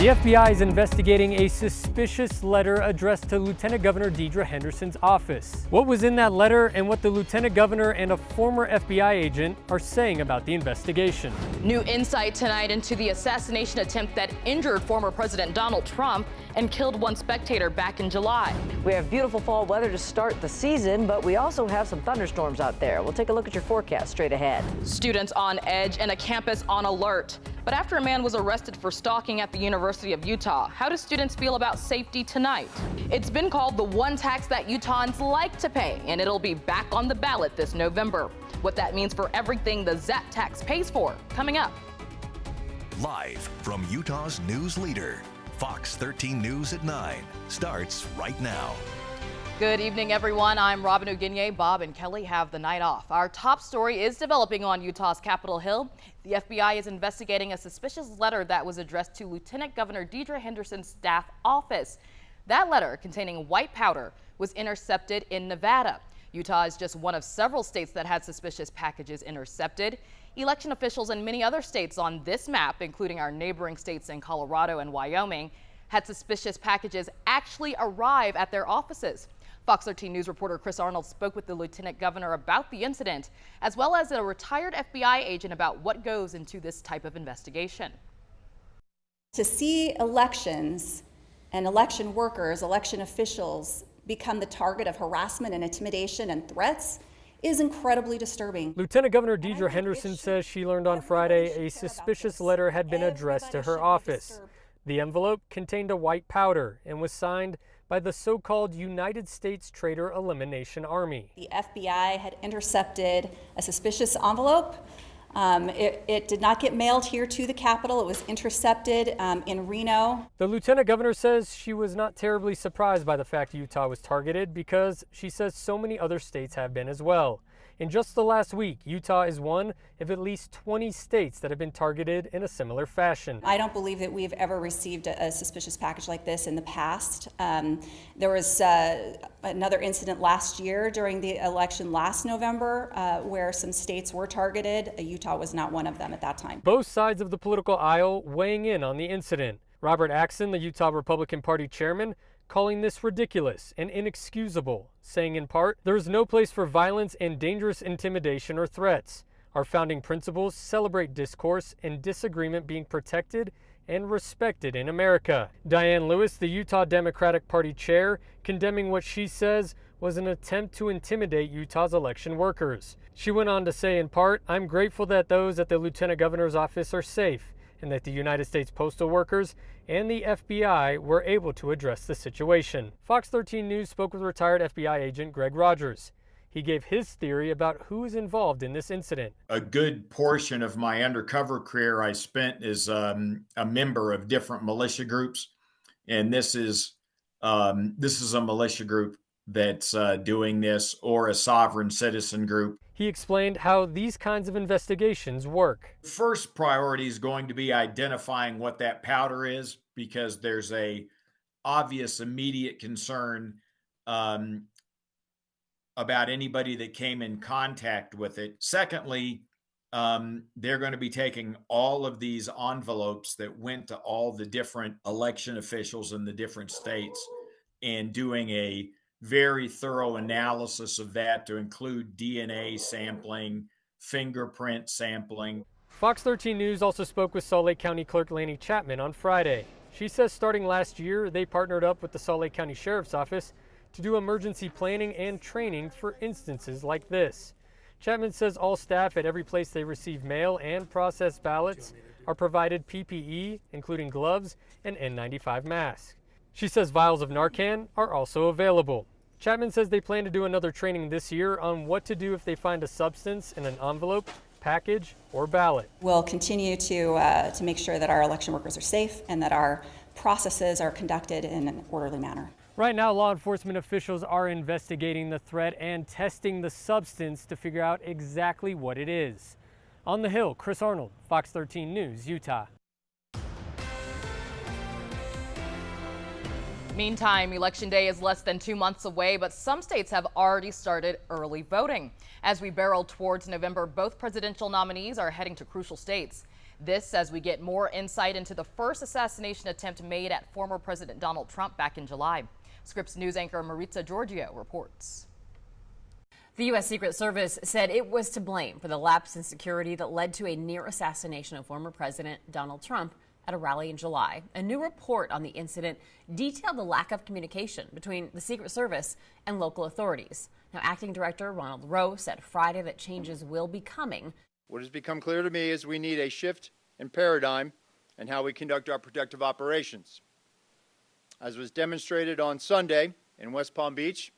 The FBI is investigating a suspicious letter addressed to Lieutenant Governor Deidre Henderson's office. What was in that letter and what the Lieutenant Governor and a former FBI agent are saying about the investigation. New insight tonight into the assassination attempt that injured former President Donald Trump and killed one spectator back in July. We have beautiful fall weather to start the season, but we also have some thunderstorms out there. We'll take a look at your forecast straight ahead. Students on edge and a campus on alert. But after a man was arrested for stalking at the University of Utah, how do students feel about safety tonight? It's been called the one tax that Utahns like to pay, and it'll be back on the ballot this November. What that means for everything the ZAT tax pays for, coming up. Live from Utah's news leader, Fox 13 News at 9 starts right now. Good evening, everyone. I'm Robin Uginye. Bob and Kelly have the night off. Our top story is developing on Utah's Capitol Hill. The FBI is investigating a suspicious letter that was addressed to Lieutenant Governor Deidre Henderson's staff office. That letter, containing white powder, was intercepted in Nevada. Utah is just one of several states that had suspicious packages intercepted. Election officials in many other states on this map, including our neighboring states in Colorado and Wyoming, had suspicious packages actually arrive at their offices. Fox 13 News reporter Chris Arnold spoke with the Lieutenant Governor about the incident, as well as a retired FBI agent about what goes into this type of investigation. To see elections and election workers, election officials become the target of harassment and intimidation and threats is incredibly disturbing. Lieutenant Governor Deidre Henderson says she learned on Friday a suspicious letter had been addressed to her office. The envelope contained a white powder and was signed by the so-called United States Traitor Elimination Army. The FBI had intercepted a suspicious envelope. It did not get mailed here to the Capitol. It was intercepted in Reno. The Lieutenant Governor says she was not terribly surprised by the fact Utah was targeted because she says so many other states have been as well. In just the last week, Utah is one of at least 20 states that have been targeted in a similar fashion. I don't believe that we've ever received a suspicious package like this in the past. There was another incident last year during the election last November where some states were targeted. Utah was not one of them at that time. Both sides of the political aisle weighing in on the incident. Robert Axson, the Utah Republican Party chairman, calling this ridiculous and inexcusable, saying in part, "There is no place for violence and dangerous intimidation or threats. Our founding principles celebrate discourse and disagreement being protected and respected in America." Diane Lewis, the Utah Democratic Party chair, condemning what she says was an attempt to intimidate Utah's election workers. She went on to say in part, "I'm grateful that those at the Lieutenant Governor's office are safe and that the United States Postal Workers and the FBI were able to address the situation." Fox 13 News spoke with retired FBI agent Greg Rogers. He gave his theory about who is involved in this incident. A good portion of my undercover career I spent as a member of different militia groups, and this is a militia group that's doing this, or a sovereign citizen group. He explained how these kinds of investigations work. First priority is going to be identifying what that powder is, because there's a obvious immediate concern about anybody that came in contact with it. Secondly, they're going to be taking all of these envelopes that went to all the different election officials in the different states and doing a very thorough analysis of that to include DNA sampling, fingerprint sampling. Fox 13 News also spoke with Salt Lake County Clerk Lanny Chapman on Friday. She says starting last year, they partnered up with the Salt Lake County Sheriff's Office to do emergency planning and training for instances like this. Chapman says all staff at every place they receive mail and process ballots are provided PPE, including gloves and N95 masks. She says vials of Narcan are also available. Chapman says they plan to do another training this year on what to do if they find a substance in an envelope, package, or ballot. We'll continue to make sure that our election workers are safe and that our processes are conducted in an orderly manner. Right now, law enforcement officials are investigating the threat and testing the substance to figure out exactly what it is. On the Hill, Chris Arnold, Fox 13 News, Utah. Meantime, Election Day is less than 2 months away, but some states have already started early voting. As we barrel towards November, both presidential nominees are heading to crucial states. This as we get more insight into the first assassination attempt made at former President Donald Trump back in July. Scripps News anchor Maritza Giorgio reports. The U.S. Secret Service said it was to blame for the lapse in security that led to a near assassination of former President Donald Trump at a rally in July. A new report on the incident detailed the lack of communication between the Secret Service and local authorities. Now, Acting Director Ronald Rowe said Friday that changes will be coming. What has become clear to me is we need a shift in paradigm in how we conduct our protective operations. As was demonstrated on Sunday in West Palm Beach,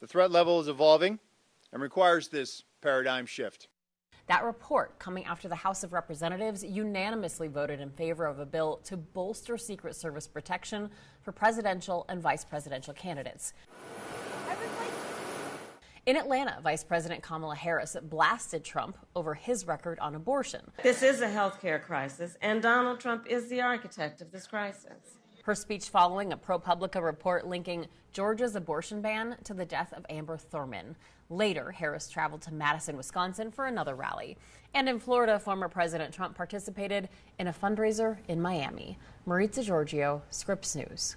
the threat level is evolving and requires this paradigm shift. That report coming after the House of Representatives unanimously voted in favor of a bill to bolster Secret Service protection for presidential and vice presidential candidates. In Atlanta, Vice President Kamala Harris blasted Trump over his record on abortion. This is a health care crisis, and Donald Trump is the architect of this crisis. Her speech following a ProPublica report linking Georgia's abortion ban to the death of Amber Thurman. Later, Harris traveled to Madison, Wisconsin for another rally. And in Florida, former President Trump participated in a fundraiser in Miami. Maritza Giorgio, Scripps News.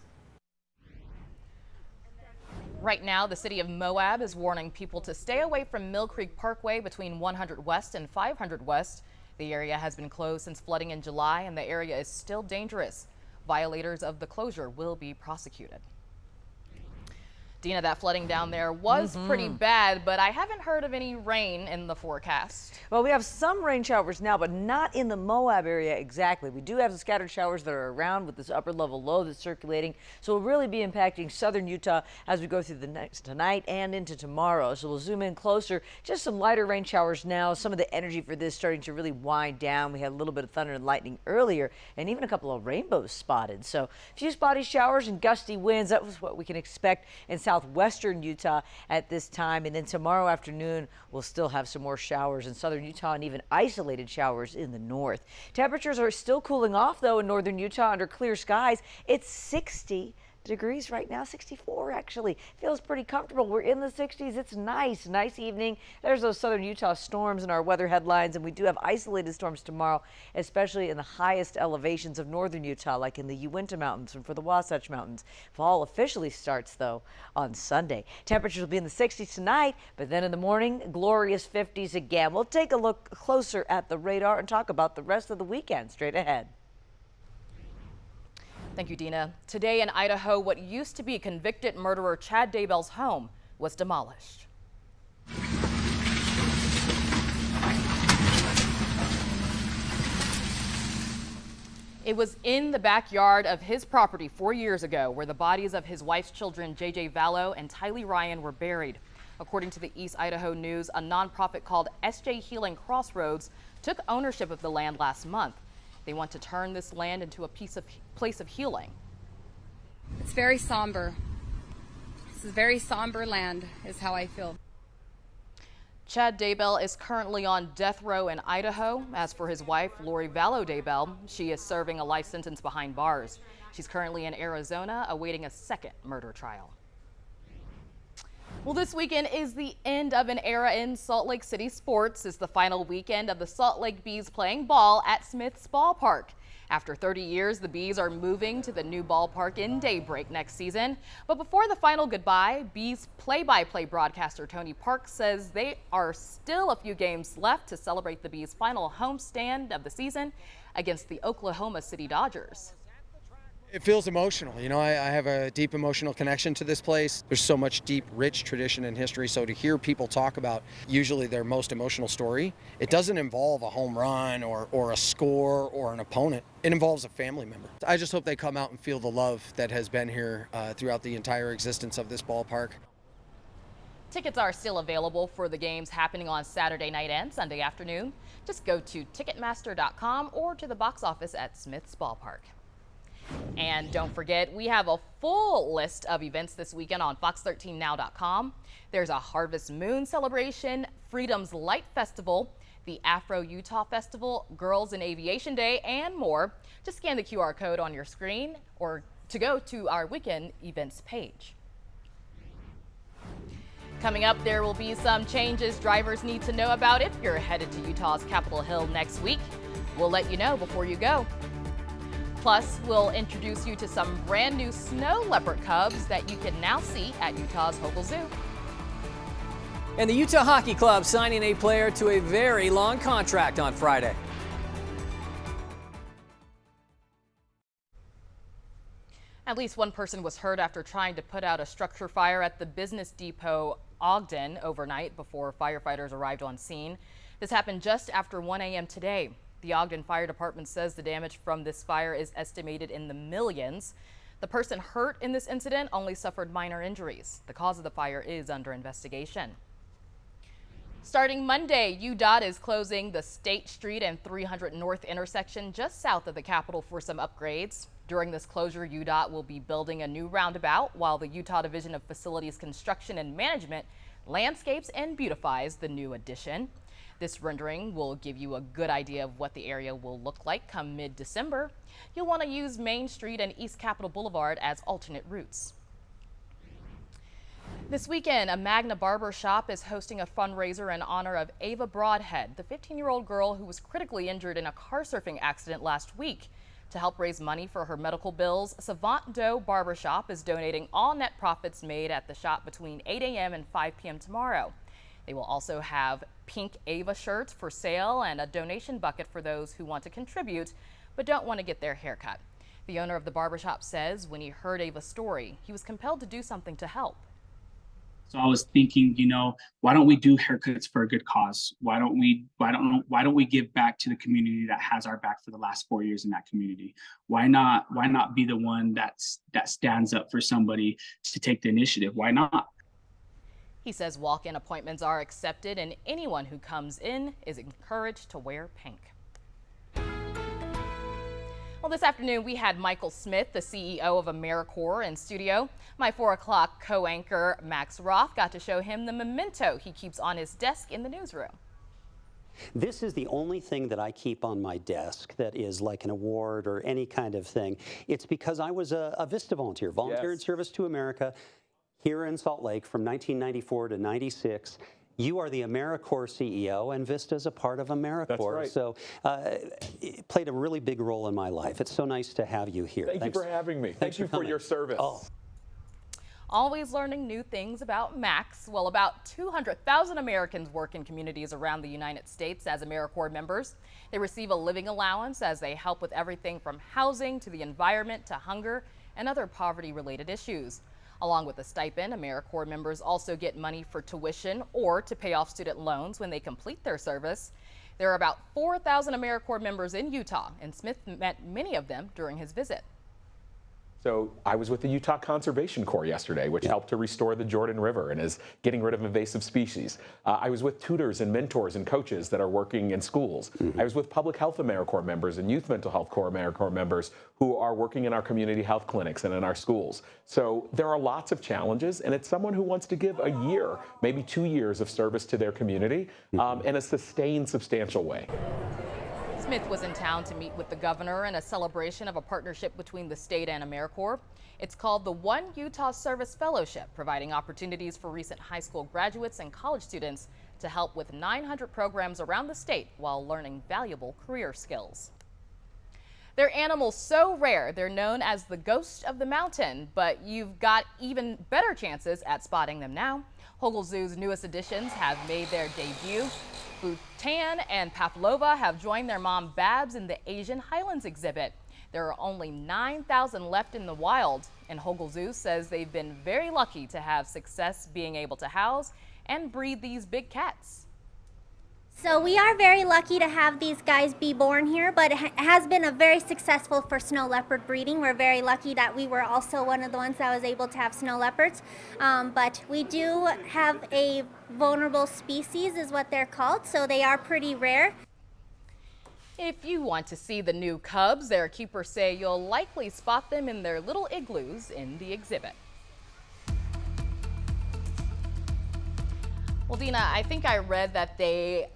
Right now, the city of Moab is warning people to stay away from Mill Creek Parkway between 100 West and 500 West. The area has been closed since flooding in July, and the area is still dangerous. Violators of the closure will be prosecuted. Dina, that flooding down there was pretty bad, but I haven't heard of any rain in the forecast. Well, we have some rain showers now, but not in the Moab area exactly. We do have the scattered showers that are around with this upper level low that's circulating. So we'll really be impacting southern Utah as we go through the next tonight and into tomorrow. So we'll zoom in closer. Just some lighter rain showers now. Some of the energy for this starting to really wind down. We had a little bit of thunder and lightning earlier and even a couple of rainbows spotted. So a few spotty showers and gusty winds. That was what we can expect in southwestern Utah at this time. And then tomorrow afternoon, we'll still have some more showers in southern Utah and even isolated showers in the north. Temperatures are still cooling off, though, in northern Utah under clear skies. It's 60 degrees right now, 64 actually. Feels pretty comfortable. We're in the 60s. It's nice evening. There's those southern Utah storms in our weather headlines, and we do have isolated storms tomorrow, especially in the highest elevations of northern Utah, like in the Uinta Mountains and for the Wasatch Mountains. Fall officially starts, though, on Sunday. Temperatures will be in the 60s tonight, but then in the morning, glorious 50s again. We'll take a look closer at the radar and talk about the rest of the weekend straight ahead. Thank you, Dina. Today in Idaho, what used to be convicted murderer Chad Daybell's home was demolished. It was in the backyard of his property 4 years ago where the bodies of his wife's children, J.J. Vallow and Tylee Ryan, were buried. According to the East Idaho News, a nonprofit called SJ Healing Crossroads took ownership of the land last month. They want to turn this land into a place of healing. It's very somber. This is very somber land, is how I feel. Chad Daybell is currently on death row in Idaho. As for his wife, Lori Vallow Daybell, she is serving a life sentence behind bars. She's currently in Arizona awaiting a second murder trial. Well, this weekend is the end of an era in Salt Lake City sports. It's the final weekend of the Salt Lake Bees playing ball at Smith's Ballpark. After 30 years, the Bees are moving to the new ballpark in Daybreak next season. But before the final goodbye, Bees play-by-play broadcaster Tony Parks says they are still a few games left to celebrate the Bees' final homestand of the season against the Oklahoma City Dodgers. It feels emotional. You know, I have a deep emotional connection to this place. There's so much deep, rich tradition and history. So to hear people talk about usually their most emotional story, it doesn't involve a home run or a score or an opponent. It involves a family member. I just hope they come out and feel the love that has been here throughout the entire existence of this ballpark. Tickets are still available for the games happening on Saturday night and Sunday afternoon. Just go to Ticketmaster.com or to the box office at Smith's Ballpark. And don't forget, we have a full list of events this weekend on Fox13Now.com. There's a Harvest Moon celebration, Freedom's Light Festival, the Afro Utah Festival, Girls in Aviation Day, and more. Just scan the QR code on your screen or to go to our weekend events page. Coming up, there will be some changes drivers need to know about if you're headed to Utah's Capitol Hill next week. We'll let you know before you go. Plus, we'll introduce you to some brand new snow leopard cubs that you can now see at Utah's Hogle Zoo. And the Utah Hockey Club signing a player to a very long contract on Friday. At least one person was hurt after trying to put out a structure fire at the business depot Ogden overnight before firefighters arrived on scene. This happened just after 1 a.m. today. The Ogden Fire Department says the damage from this fire is estimated in the millions. The person hurt in this incident only suffered minor injuries. The cause of the fire is under investigation. Starting Monday, UDOT is closing the State Street and 300 North intersection just south of the Capitol for some upgrades. During this closure, UDOT will be building a new roundabout while the Utah Division of Facilities Construction and Management landscapes and beautifies the new addition. This rendering will give you a good idea of what the area will look like come mid-December. You'll want to use Main Street and East Capitol Boulevard as alternate routes. This weekend, a Magna Barber Shop is hosting a fundraiser in honor of Ava Broadhead, the 15-year-old girl who was critically injured in a car surfing accident last week. To help raise money for her medical bills, Savant Doe Barbershop is donating all net profits made at the shop between 8 a.m. and 5 p.m. tomorrow. They will also have pink Ava shirts for sale and a donation bucket for those who want to contribute but don't want to get their hair cut. The owner of the barbershop says when he heard Ava's story, he was compelled to do something to help. So I was thinking, why don't we do haircuts for a good cause? Why don't we give back to the community that has our back for the last 4 years in that community? Why not be the one that stands up for somebody to take the initiative? Why not? He says walk-in appointments are accepted and anyone who comes in is encouraged to wear pink. Well, this afternoon we had Michael Smith, the CEO of AmeriCorps, in studio. My 4 o'clock co-anchor Max Roth got to show him the memento he keeps on his desk in the newsroom. This is the only thing that I keep on my desk that is like an award or any kind of thing. It's because I was a VISTA volunteer, Volunteer in Service to America, here in Salt Lake from 1994 to 96. You are the AmeriCorps CEO, and VISTA is a part of AmeriCorps. That's right. So it played a really big role in my life. It's so nice to have you here. Thank you for having me. Thank you for your service. Oh. Always learning new things about Max. Well, about 200,000 Americans work in communities around the United States as AmeriCorps members. They receive a living allowance as they help with everything from housing to the environment to hunger and other poverty-related issues. Along with a stipend, AmeriCorps members also get money for tuition or to pay off student loans when they complete their service. There are about 4,000 AmeriCorps members in Utah, and Smith met many of them during his visit. So I was with the Utah Conservation Corps yesterday, which helped to restore the Jordan River and is getting rid of invasive species. I was with tutors and mentors and coaches that are working in schools. I was with Public Health AmeriCorps members and Youth Mental Health Corps AmeriCorps members who are working in our community health clinics and in our schools. So there are lots of challenges, and it's someone who wants to give a year, maybe 2 years of service to their community in a sustained, substantial way. Smith was in town to meet with the governor in a celebration of a partnership between the state and AmeriCorps. It's called the One Utah Service Fellowship, providing opportunities for recent high school graduates and college students to help with 900 programs around the state while learning valuable career skills. They're animals so rare, they're known as the ghost of the mountain, but you've got even better chances at spotting them now. Hogle Zoo's newest additions have made their debut. Bhutan and Pavlova have joined their mom Babs in the Asian Highlands exhibit. There are only 9,000 left in the wild, and Hogle Zoo says they've been very lucky to have success being able to house and breed these big cats. So we are very lucky to have these guys be born here, but it has been a very successful for snow leopard breeding. We're very lucky that we were also one of the ones that was able to have snow leopards. But we do have a vulnerable species is what they're called, so they are pretty rare. If you want to see the new cubs, their keepers say you'll likely spot them in their little igloos in the exhibit. Well, Dina, I think I read that they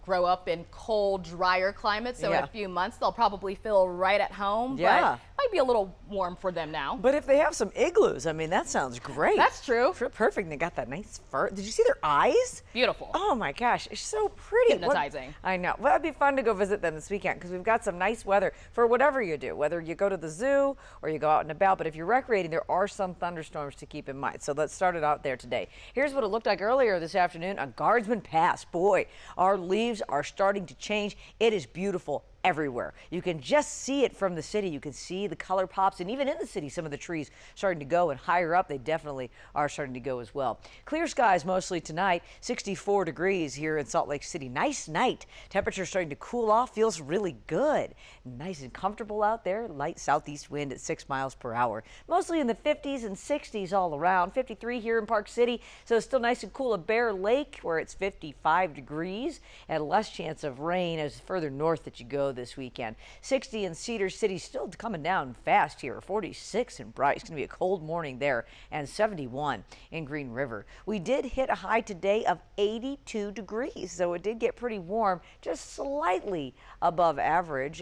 grow up in cold, drier climates, so in a few months they'll probably feel right at home. Yeah. But might be a little warm for them now. But if they have some igloos, I mean, that sounds great. That's true. Perfect. They got that nice fur. Did you see their eyes? Beautiful. Oh my gosh, it's so pretty. Hypnotizing. I know. Well, it'd be fun to go visit them this weekend because we've got some nice weather for whatever you do, whether you go to the zoo or you go out and about. But if you're recreating, there are some thunderstorms to keep in mind. So let's start it out there today. Here's what it looked like earlier this afternoon on Guardsman Pass. Boy, our leaves are starting to change. It is beautiful everywhere. You can just see it from the city. You can see the color pops, and even in the city, some of the trees starting to go, and higher up, they definitely are starting to go as well. Clear skies mostly tonight, 64 degrees here in Salt Lake City. Nice night. Temperature starting to cool off, feels really good. Nice and comfortable out there. Light southeast wind at 6 miles per hour. Mostly in the 50s and 60s all around. 53 here in Park City, so it's still nice and cool at Bear Lake, where it's 55 degrees, and less chance of rain as further north that you go this weekend. 60 in Cedar City, still coming down fast here. 46 in Bryce. It's going to be a cold morning there, and 71 in Green River. We did hit a high today of 82 degrees, so it did get pretty warm, just slightly above average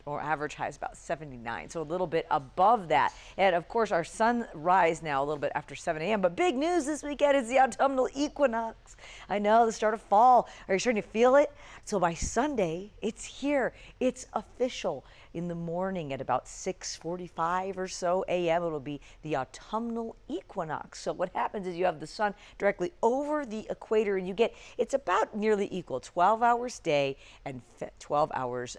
or average high is about 79, so a little bit above that. And of course, our sunrise now a little bit after 7 a.m. But big news this weekend is the autumnal equinox. I know, the start of fall. Are you starting to feel it? So by Sunday, it's here. It's official. In the morning at about 6:45 or so a.m. it'll be the autumnal equinox. So what happens is you have the sun directly over the equator, and it's about nearly equal, 12 hours day and 12 hours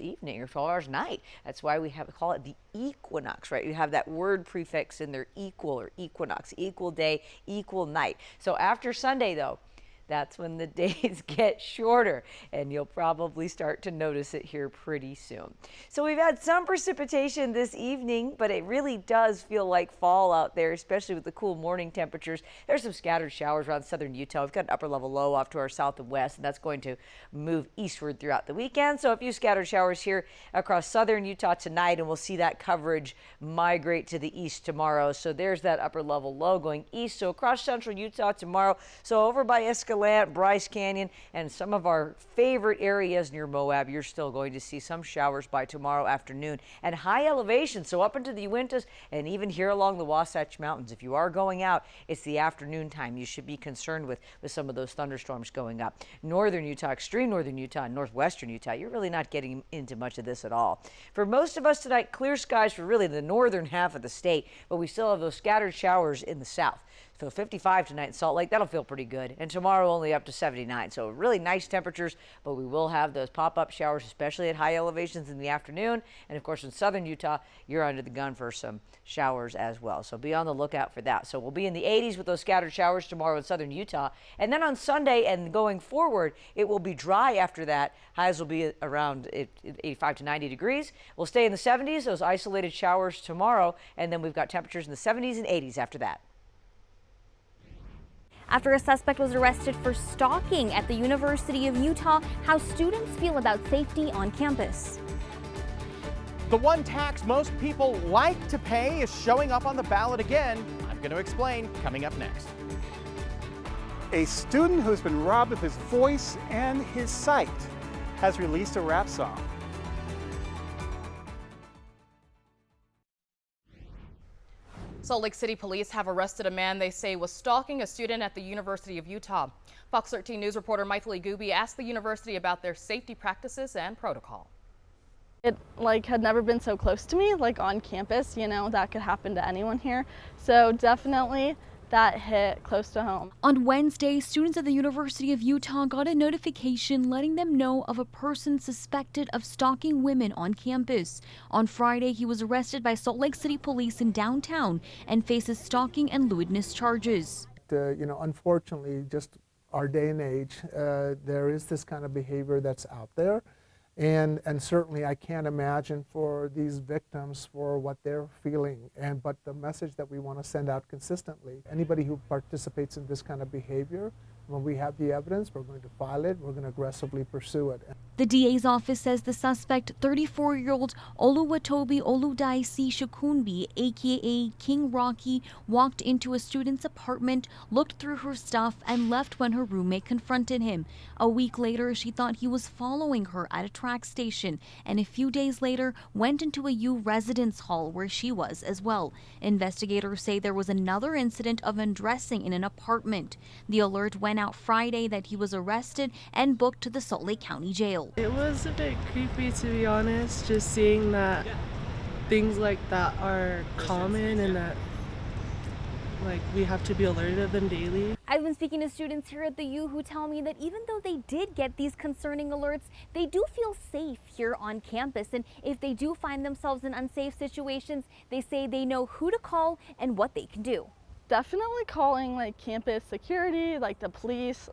evening, or 12 hours night. That's why we call it the equinox, right? You have that word prefix in there, equal or equinox, equal day, equal night. So after Sunday though, that's when the days get shorter, and you'll probably start to notice it here pretty soon. So we've had some precipitation this evening, but it really does feel like fall out there, especially with the cool morning temperatures. There's some scattered showers around southern Utah. We've got an upper level low off to our south and west, and that's going to move eastward throughout the weekend. So a few scattered showers here across southern Utah tonight, and we'll see that coverage migrate to the east tomorrow. So there's that upper level low going east. So across central Utah tomorrow. So over by Escalante, Bryce Canyon, and some of our favorite areas near Moab, you're still going to see some showers by tomorrow afternoon. And high elevation, so up into the Uintas and even here along the Wasatch Mountains. If you are going out, it's the afternoon time you should be concerned with some of those thunderstorms going up. Northern Utah, extreme northern Utah, and northwestern Utah, you're really not getting into much of this at all. For most of us tonight, clear skies for really the northern half of the state, but we still have those scattered showers in the south. So 55 tonight in Salt Lake, that'll feel pretty good. And tomorrow only up to 79. So really nice temperatures, but we will have those pop-up showers, especially at high elevations in the afternoon. And of course, in southern Utah, you're under the gun for some showers as well. So be on the lookout for that. So we'll be in the 80s with those scattered showers tomorrow in southern Utah. And then on Sunday and going forward, it will be dry after that. Highs will be around 85 to 90 degrees. We'll stay in the 70s, those isolated showers tomorrow. And then we've got temperatures in the 70s and 80s after that. After a suspect was arrested for stalking at the University of Utah, how students feel about safety on campus. The one tax most people like to pay is showing up on the ballot again. I'm going to explain coming up next. A student who's been robbed of his voice and his sight has released a rap song. Salt Lake City police have arrested a man they say was stalking a student at the University of Utah. Fox 13 News reporter Maithili Gooby asked the university about their safety practices and protocol. It had never been so close to me, on campus, that could happen to anyone here. So definitely that hit close to home. On Wednesday, students at the University of Utah got a notification letting them know of a person suspected of stalking women on campus. On Friday, he was arrested by Salt Lake City police in downtown and faces stalking and lewdness charges. Unfortunately, just our day and age, there is this kind of behavior that's out there. And certainly I can't imagine for these victims for what they're feeling. But the message that we want to send out consistently, anybody who participates in this kind of behavior, when we have the evidence, we're going to file it, we're going to aggressively pursue it. The DA's office says the suspect, 34-year-old Oluwatobi Oludaisi Shukunbi, aka King Rocky, walked into a student's apartment, looked through her stuff, and left when her roommate confronted him. A week later, she thought he was following her at a track station, and a few days later went into a U residence hall where she was as well. Investigators say there was another incident of undressing in an apartment. The alert went out Friday that he was arrested and booked to the Salt Lake County Jail. It was a bit creepy, to be honest, just seeing that things like that are common and that we have to be alerted of them daily. I've been speaking to students here at the U who tell me that even though they did get these concerning alerts, they do feel safe here on campus. And if they do find themselves in unsafe situations, they say they know who to call and what they can do. Definitely calling campus security, the police,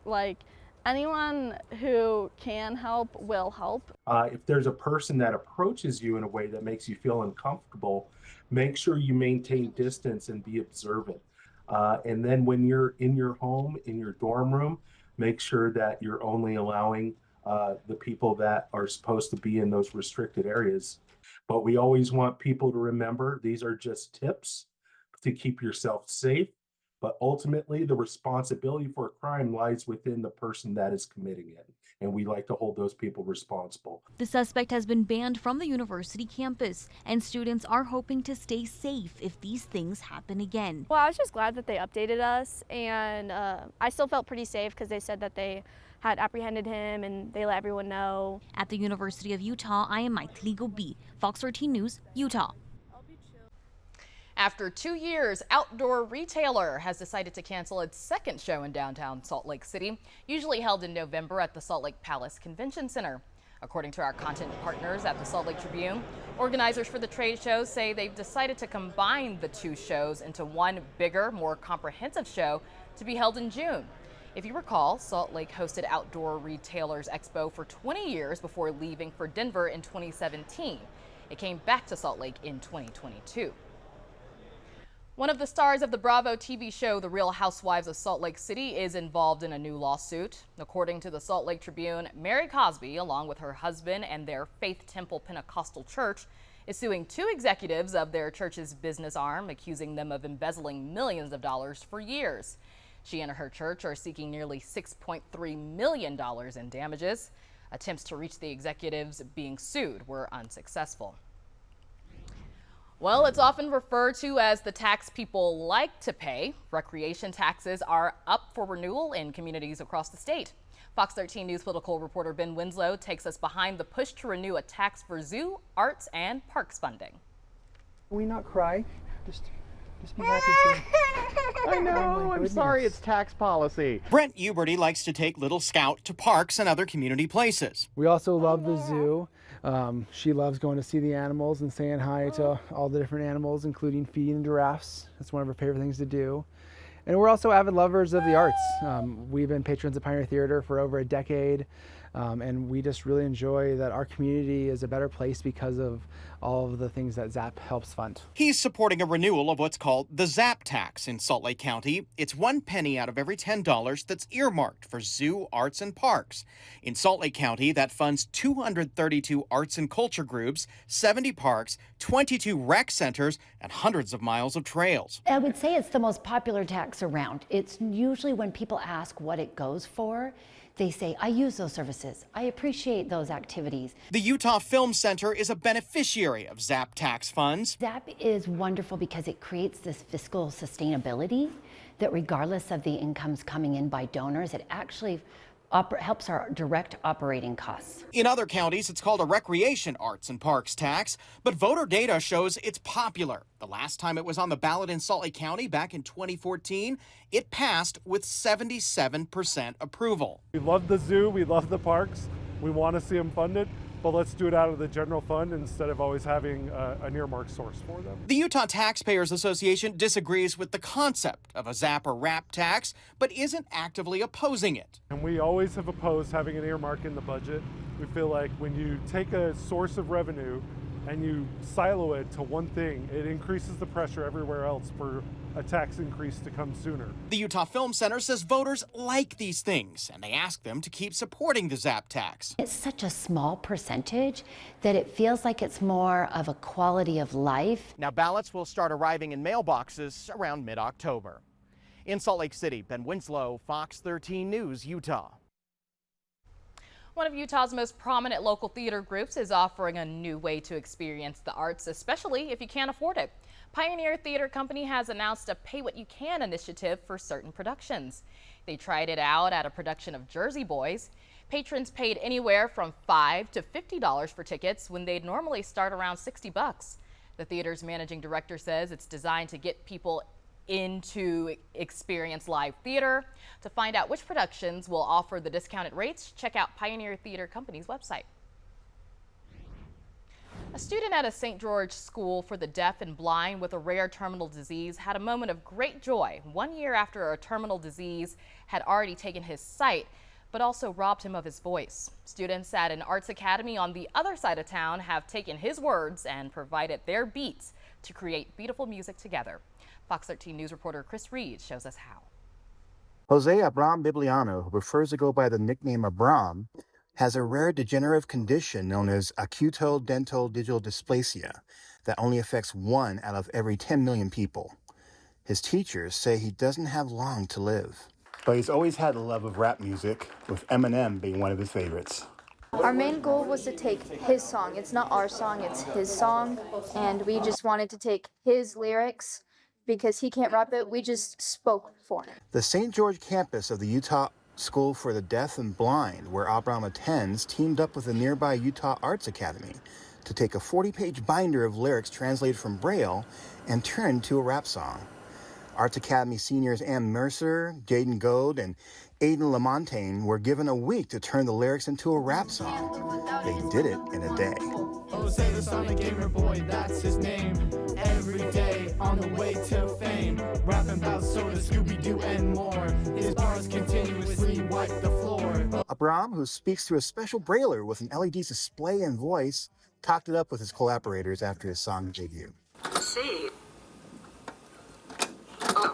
anyone who can help will help. If there's a person that approaches you in a way that makes you feel uncomfortable, make sure you maintain distance and be observant. And then when you're in your home, in your dorm room, make sure that you're only allowing the people that are supposed to be in those restricted areas. But we always want people to remember these are just tips to keep yourself safe. But ultimately, the responsibility for a crime lies within the person that is committing it. And we like to hold those people responsible. The suspect has been banned from the university campus, and students are hoping to stay safe if these things happen again. Well, I was just glad that they updated us, and I still felt pretty safe because they said that they had apprehended him and they let everyone know. At the University of Utah, I am Maithili Gobi, Fox 13 News, Utah. After 2 years, Outdoor Retailer has decided to cancel its second show in downtown Salt Lake City, usually held in November at the Salt Lake Palace Convention Center. According to our content partners at the Salt Lake Tribune, organizers for the trade show say they've decided to combine the two shows into one bigger, more comprehensive show to be held in June. If you recall, Salt Lake hosted Outdoor Retailers Expo for 20 years before leaving for Denver in 2017. It came back to Salt Lake in 2022. One of the stars of the Bravo TV show, The Real Housewives of Salt Lake City, is involved in a new lawsuit. According to the Salt Lake Tribune, Mary Cosby, along with her husband and their Faith Temple Pentecostal Church, is suing two executives of their church's business arm, accusing them of embezzling millions of dollars for years. She and her church are seeking nearly $6.3 million in damages. Attempts to reach the executives being sued were unsuccessful. Well, it's often referred to as the tax people like to pay. Recreation taxes are up for renewal in communities across the state. Fox 13 News political reporter Ben Winslow takes us behind the push to renew a tax for zoo, arts, and parks funding. Can we not cry? Just be happy. I know, I'm sorry, it's tax policy. Brent Uberty likes to take little Scout to parks and other community places. We also love the zoo. She loves going to see the animals and saying hi to all the different animals, including feeding giraffes. That's one of her favorite things to do. And we're also avid lovers of the arts. We've been patrons of Pioneer Theater for over a decade, and we just really enjoy that our community is a better place because of all of the things that ZAP helps fund. He's supporting a renewal of what's called the ZAP tax in Salt Lake County. It's 1 penny out of every $10 that's earmarked for zoo, arts, and parks. In Salt Lake County, that funds 232 arts and culture groups, 70 parks, 22 rec centers, and hundreds of miles of trails. I would say it's the most popular tax around. It's usually when people ask what it goes for, they say, I use those services. I appreciate those activities. The Utah Film Center is a beneficiary of ZAP tax funds. ZAP is wonderful because it creates this fiscal sustainability that regardless of the incomes coming in by donors, it actually helps our direct operating costs. In other counties, it's called a recreation arts and parks tax, but voter data shows it's popular. The last time it was on the ballot in Salt Lake County back in 2014, it passed with 77% approval. We love the zoo, we love the parks, we want to see them funded, but let's do it out of the general fund instead of always having an earmark source for them. The Utah Taxpayers Association disagrees with the concept of a ZAP or RAP tax, but isn't actively opposing it. And we always have opposed having an earmark in the budget. We feel like when you take a source of revenue and you silo it to one thing, it increases the pressure everywhere else for a tax increase to come sooner. The Utah Film Center says voters like these things, and they ask them to keep supporting the ZAP tax. It's such a small percentage that it feels like it's more of a quality of life. Now ballots will start arriving in mailboxes around mid-October. In Salt Lake City, Ben Winslow, Fox 13 News, Utah. One of Utah's most prominent local theater groups is offering a new way to experience the arts, especially if you can't afford it. Pioneer Theater Company has announced a Pay What You Can initiative for certain productions. They tried it out at a production of Jersey Boys. Patrons paid anywhere from $5 to $50 for tickets when they'd normally start around $60. The theater's managing director says it's designed to get people into experience live theater. To find out which productions will offer the discounted rates, check out Pioneer Theater Company's website. A student at a St. George School for the Deaf and Blind with a rare terminal disease had a moment of great joy 1 year after a terminal disease had already taken his sight, but also robbed him of his voice. Students at an arts academy on the other side of town have taken his words and provided their beats to create beautiful music together. Fox 13 News reporter Chris Reed shows us how. Jose Abram Bibliano, who prefers to go by the nickname Abram, has a rare degenerative condition known as acute-dental-digital dysplasia that only affects 1 out of every 10 million people. His teachers say he doesn't have long to live. But he's always had a love of rap music, with Eminem being one of his favorites. Our main goal was to take his song. It's not our song, it's his song. And we just wanted to take his lyrics because he can't rap it. We just spoke for him. The St. George campus of the Utah School for the Deaf and Blind, where Abram attends, teamed up with the nearby Utah Arts Academy to take a 40-page binder of lyrics translated from Braille and turn into a rap song. Arts Academy seniors Ann Mercer, Jaden Gold, and Aiden Lamontagne were given a week to turn the lyrics into a rap song. They did it in a day. Jose the Sonic Gamer Boy, that's his name. Every day on the way to fame, rapping about soda, Scooby-Doo, and more. His bars continuously wipe the floor. Abram, who speaks through a special brailer with an LED display and voice, talked it up with his collaborators after his song debut. C. O.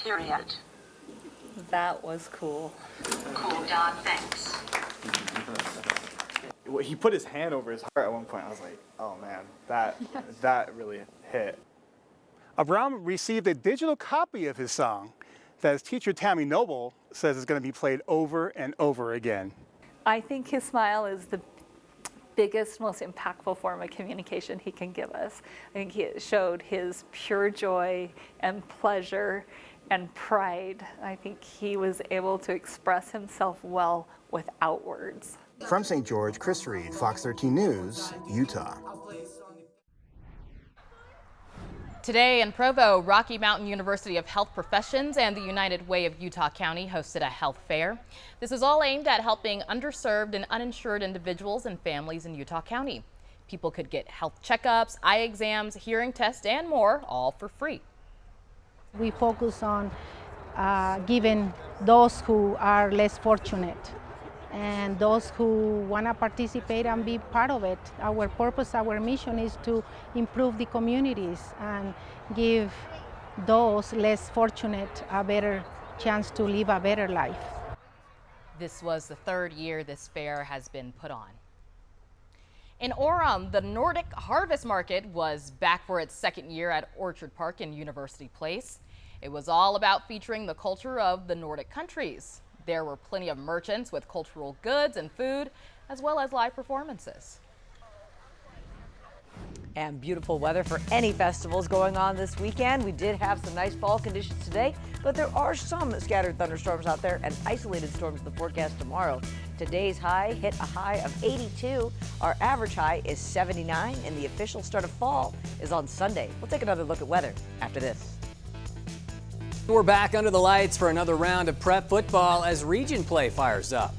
Period. That was cool. Cool dog, thanks. He put his hand over his heart at one point. I was like, oh man, that really hit. Abram received a digital copy of his song that his teacher Tammy Noble says is going to be played over and over again. I think his smile is the biggest, most impactful form of communication he can give us. I think he showed his pure joy and pleasure and pride. I think he was able to express himself well without words. From St. George, Chris Reed, Fox 13 News, Utah. Today in Provo, Rocky Mountain University of Health Professions and the United Way of Utah County hosted a health fair. This is all aimed at helping underserved and uninsured individuals and families in Utah County. People could get health checkups, eye exams, hearing tests, and more, all for free. We focus on giving those who are less fortunate and those who want to participate and be part of it. Our purpose, our mission is to improve the communities and give those less fortunate a better chance to live a better life. This was the 3rd year this fair has been put on. In Orem, the Nordic Harvest Market was back for its 2nd year at Orchard Park in University Place. It was all about featuring the culture of the Nordic countries. There were plenty of merchants with cultural goods and food, as well as live performances. And beautiful weather for any festivals going on this weekend. We did have some nice fall conditions today, but there are some scattered thunderstorms out there and isolated storms in the forecast tomorrow. Today's high hit a high of 82. Our average high is 79, and the official start of fall is on Sunday. We'll take another look at weather after this. We're back under the lights for another round of prep football as region play fires up.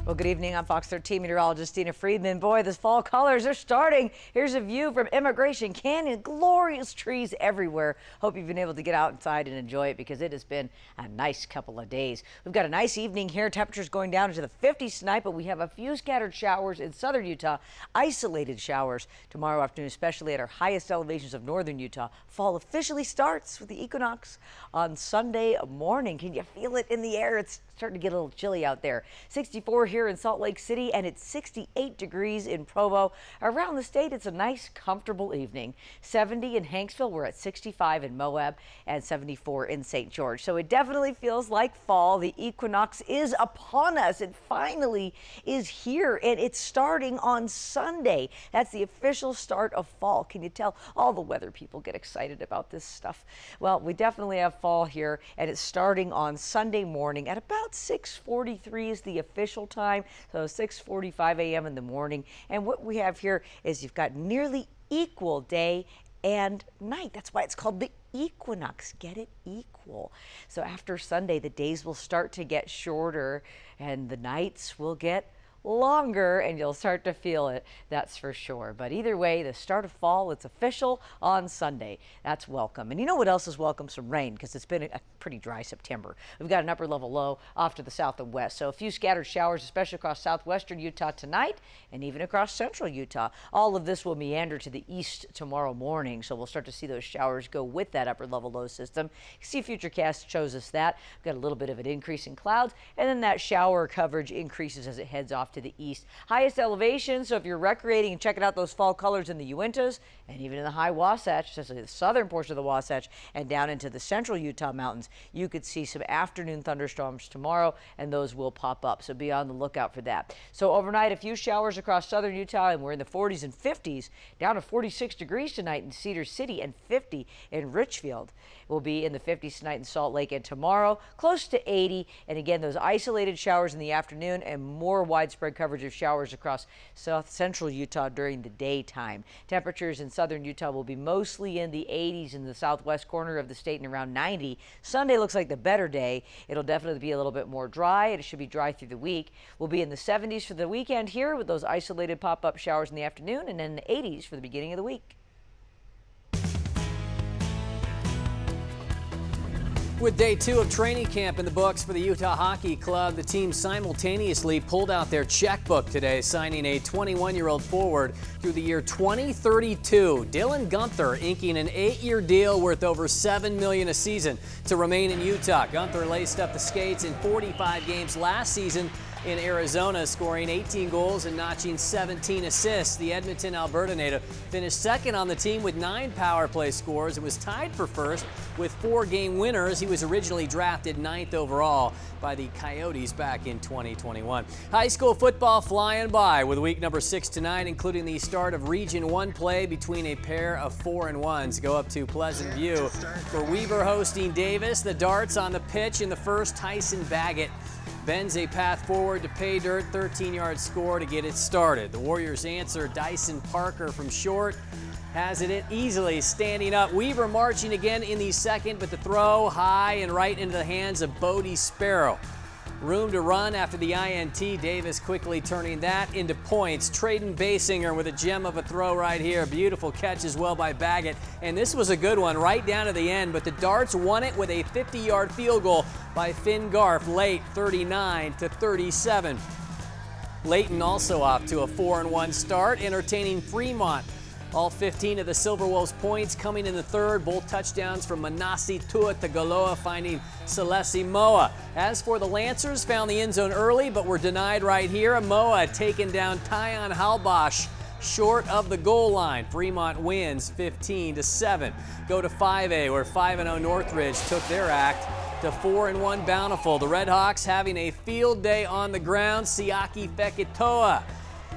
Well, good evening. I'm Fox 13 meteorologist Dina Friedman. Boy, the fall colors are starting. Here's a view from Immigration Canyon. Glorious trees everywhere. Hope you've been able to get outside and enjoy it because it has been a nice couple of days. We've got a nice evening here. Temperatures going down into the 50s tonight, but we have a few scattered showers in southern Utah. Isolated showers tomorrow afternoon, especially at our highest elevations of northern Utah. Fall officially starts with the equinox on Sunday morning. Can you feel it in the air? It's starting to get a little chilly out there. 64 here in Salt Lake City, and it's 68 degrees in Provo. Around the state, it's a nice, comfortable evening. 70 in Hanksville. We're at 65 in Moab and 74 in St. George. So it definitely feels like fall. The equinox is upon us. It finally is here, and it's starting on Sunday. That's the official start of fall. Can you tell? All the weather people get excited about this stuff. Well, we definitely have fall here, and it's starting on Sunday morning at about 6:43 is the official time, so 6:45 a.m. in the morning. And what we have here is you've got nearly equal day and night. That's why it's called the equinox. Get it? Equal. So after Sunday, the days will start to get shorter and the nights will get longer, and you'll start to feel it, that's for sure. But either way, the start of fall, it's official on Sunday. That's welcome. And you know what else is welcome? Some rain, because it's been a pretty dry September. We've got an upper level low off to the south and west, so a few scattered showers, especially across southwestern Utah tonight and even across central Utah. All of this will meander to the east tomorrow morning, so we'll start to see those showers go with that upper level low system. See, Futurecast shows us that. We've got a little bit of an increase in clouds, and then that shower coverage increases as it heads off to the east. Highest elevation, so if you're recreating and checking out those fall colors in the Uintas and even in the high Wasatch, especially the southern portion of the Wasatch and down into the central Utah mountains, you could see some afternoon thunderstorms tomorrow, and those will pop up, so be on the lookout for that. So overnight, a few showers across southern Utah, and we're in the 40s and 50s, down to 46 degrees tonight in Cedar City and 50 in Richfield. We'll be in the 50s tonight in Salt Lake, and tomorrow close to 80. And again, those isolated showers in the afternoon and more widespread coverage of showers across south central Utah during the daytime. Temperatures in southern Utah will be mostly in the 80s in the southwest corner of the state and around 90. Sunday looks like the better day. It'll definitely be a little bit more dry, and it should be dry through the week. We'll be in the 70s for the weekend here with those isolated pop-up showers in the afternoon, and then the 80s for the beginning of the week. With day 2 of training camp in the books for the Utah Hockey Club, the team simultaneously pulled out their checkbook today, signing a 21-year-old forward through the year 2032. Dylan Guenther inking an 8-year deal worth over $7 million a season to remain in Utah. Guenther laced up the skates in 45 games last season in Arizona, scoring 18 goals and notching 17 assists. The Edmonton, Alberta native finished second on the team with 9 power play scores and was tied for first with 4 game winners. He was originally drafted 9th overall by the Coyotes back in 2021. High school football flying by with week number 6 tonight, including the start of Region 1 play between a pair of 4-1s. Go up to Pleasant View for Weber hosting Davis. The Darts on the pitch in the first. Tyson Baggett bends a path forward to pay dirt, 13-yard score to get it started. The Warriors answer. Dyson Parker from short has it easily standing up. Weber marching again in the second, but the throw high and right into the hands of Bodie Sparrow. Room to run after the INT. Davis quickly turning that into points. Traden Basinger with a gem of a throw right here. Beautiful catch as well by Baggett. And this was a good one right down to the end, but the Darts won it with a 50-yard field goal by Finn Garf late, 39-37. Layton also off to a 4-1 start, entertaining Fremont. All 15 of the Silverwolves points coming in the third. Both touchdowns from Manasi Tuatagaloa finding Celesi Moa. As for the Lancers, found the end zone early but were denied right here. Moa taking down Tyon Halbosh short of the goal line. Fremont wins 15-7. Go to 5A where 5-0 Northridge took their act to 4-1 Bountiful. The Redhawks having a field day on the ground. Siaki Fekitoa,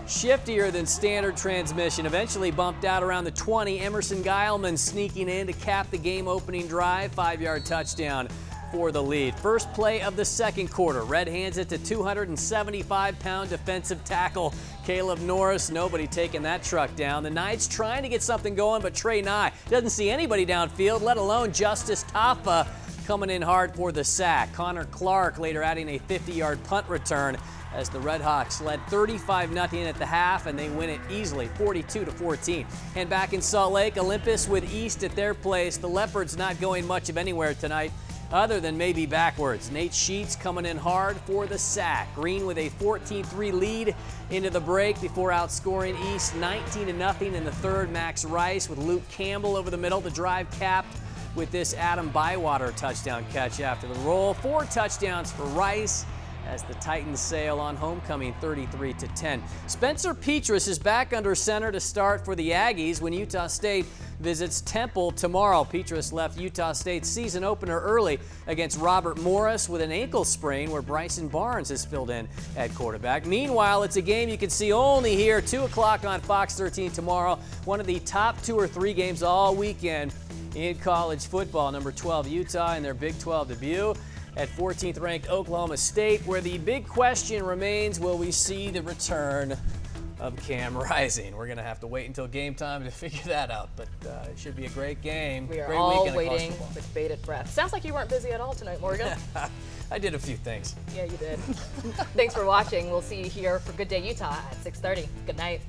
shiftier than standard transmission, eventually bumped out around the 20. Emerson Geilman sneaking in to cap the game-opening drive. 5-yard touchdown for the lead. First play of the second quarter. Red hands it to 275-pound defensive tackle Caleb Norris. Nobody taking that truck down. The Knights trying to get something going, but Trey Nye doesn't see anybody downfield, let alone Justice Taffa. coming in hard for the Sac. Connor Clark later adding a 50-yard punt return as the Red Hawks led 35-0 at the half, and they win it easily, 42-14. And back in Salt Lake, Olympus with East at their place. The Leopards not going much of anywhere tonight, other than maybe backwards. Nate Sheets coming in hard for the Sac. Green with a 14-3 lead into the break before outscoring East 19-0 in the third. Max Rice with Luke Campbell over the middle. The drive capped with this Adam Bywater touchdown catch after the roll. 4 touchdowns for Rice as the Titans sail on homecoming 33-10. Spencer Petras is back under center to start for the Aggies when Utah State visits Temple tomorrow. Petras left Utah State's season opener early against Robert Morris with an ankle sprain, where Bryson Barnes has filled in at quarterback. Meanwhile, it's a game you can see only here, 2 o'clock on Fox 13 tomorrow. One of the top 2 or 3 games all weekend in college football. Number 12 Utah in their Big 12 debut at 14th ranked Oklahoma State, where the big question remains, will we see the return of Cam Rising? We're going to have to wait until game time to figure that out, but it should be a great game. We are great all weekend waiting with bated breath. Sounds like you weren't busy at all tonight, Morgan. I did a few things. Yeah, you did. Thanks for watching. We'll see you here for Good Day Utah at 6:30. Good night.